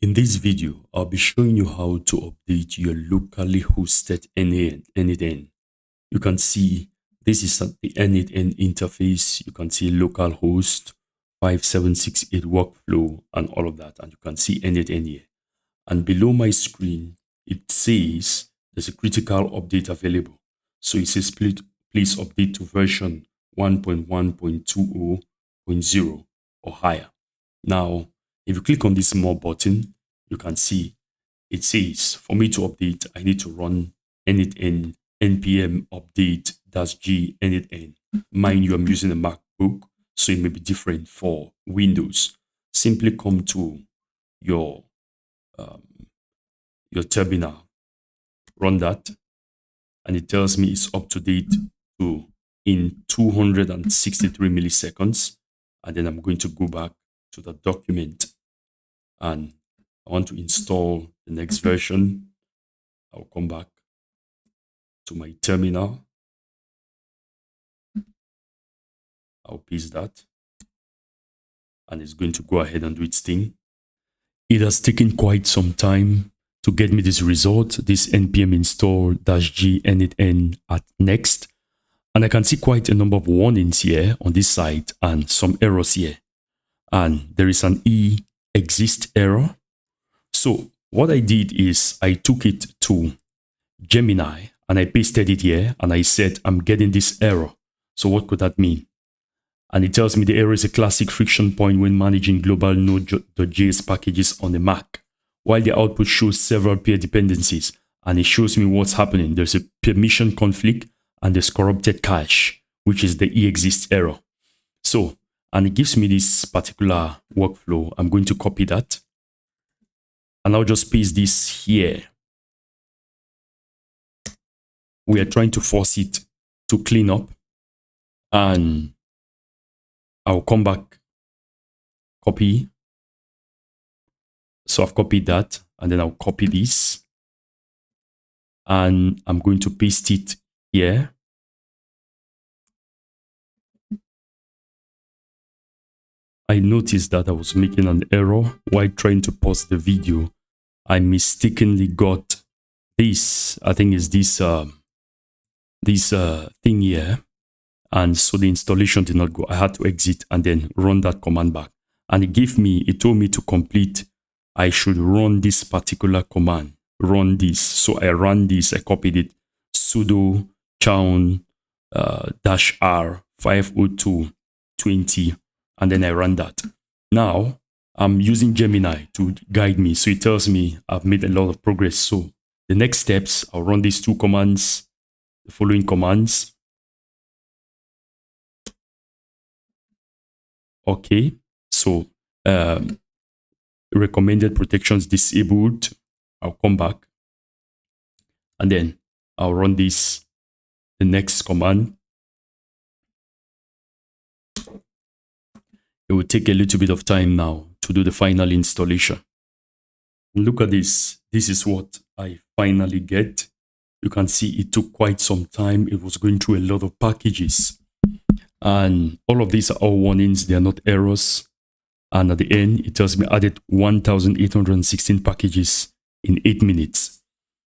In this video, I'll be showing you how to update your locally hosted n8n. You can see this is the n8n interface. You can see localhost 5768 workflow and all of that. And you can see n8n here. And below my screen, it says there's a critical update available. So it says please update to version 1.1.20.0 or higher. Now, if you click on this more button, you can see it says for me to update, I need to run n8n npm update -g n8n. Mind you, I'm using a MacBook, so it may be different for Windows. Simply come to your terminal, run that, and it tells me it's up to date to in 263 milliseconds. And then I'm going to go back to the document and I want to install the next version. I'll come back to my terminal. I'll paste that and it's going to go ahead and do its thing. It has taken quite some time to get me this result, this npm install -g n8n at next. And I can see quite a number of warnings here on this side and some errors here. And there is an exist error. So what I did is I took it to Gemini and I pasted it here and I said, I'm getting this error. So what could that mean? And it tells me the error is a classic friction point when managing global node.js packages on a Mac, while the output shows several peer dependencies and it shows me what's happening. There's a permission conflict and there's corrupted cache, which is the exist error. So, and it gives me this particular workflow. I'm going to copy that and I'll just paste this here. We are trying to force it to clean up and I'll come back, copy. So I've copied that and then I'll copy this and I'm going to paste it here. I noticed that I was making an error while trying to pause the video. I mistakenly got this, I think it's this thing here. And so the installation did not go. I had to exit and then run that command back. And it told me to complete. I should run this particular command, run this. So I ran this, I copied it, sudo chown -r 50220, and then I ran that. Now I'm using Gemini to guide me. So it tells me I've made a lot of progress. So the next steps, I'll run these two commands, the following commands. Okay, so recommended protections disabled. I'll come back and then I'll run the next command. It will take a little bit of time now to do the final installation. Look at this. This is what I finally get. You can see it took quite some time. It was going through a lot of packages. And all of these are all warnings. They are not errors. And at the end, it tells me added 1,816 packages in 8 minutes.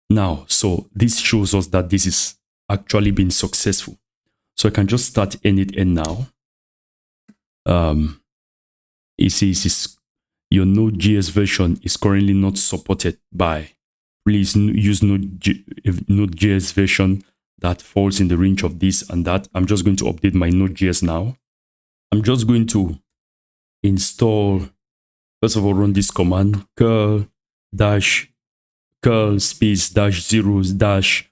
Now, so this shows us that this is actually been successful. So I can just start n8n now. It says your Node.js version is currently not supported by. Please use Node.js version that falls in the range of this and that. I'm just going to update my Node.js now. I'm just going to install, first of all, run this command, curl space -0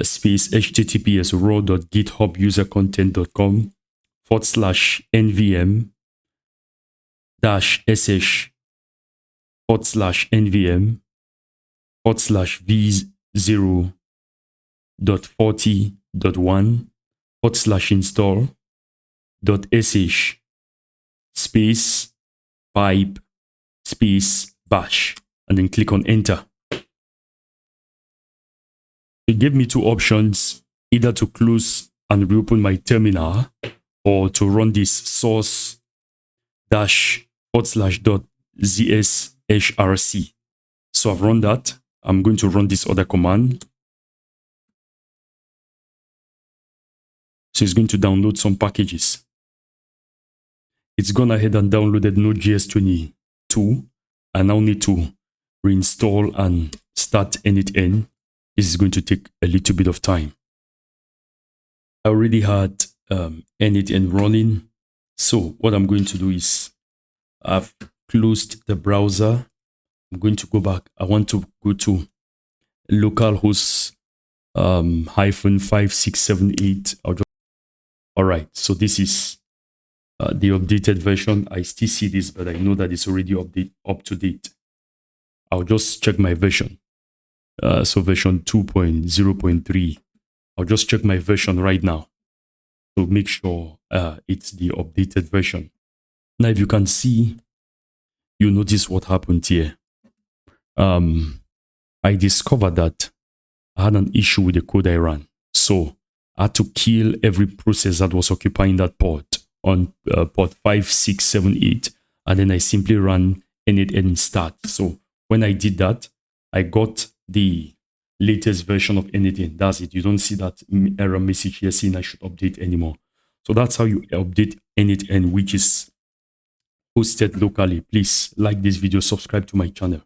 space https raw.githubusercontent.com /nvm sh /nvm v0.40.1 /install.sh space pipe space bash and then click on enter. It gave me two options, either to close and reopen my terminal or to run this source /zs hrc. So I've run that. I'm going to run this other command. So it's going to download some packages. It's gone ahead and downloaded Node.js 22. I now need to reinstall and start n8n. This is going to take a little bit of time. I already had n8n running. So what I'm going to do is I've closed the browser. I'm going to go back. I want to go to localhost hyphen 5678. All right. So this is the updated version. I still see this, but I know that it's already up to date. I'll just check my version. So version 2.0.3. I'll just check my version right now to make sure it's the updated version. Now, if you can see, you notice what happened here. I discovered that I had an issue with the code I ran. So I had to kill every process that was occupying that port on port 5678. And then I simply ran n8n start. So when I did that, I got the latest version of n8n. That's it. You don't see that error message here saying I should update anymore. So that's how you update n8n, which is hosted locally. Please like this video, subscribe to my channel.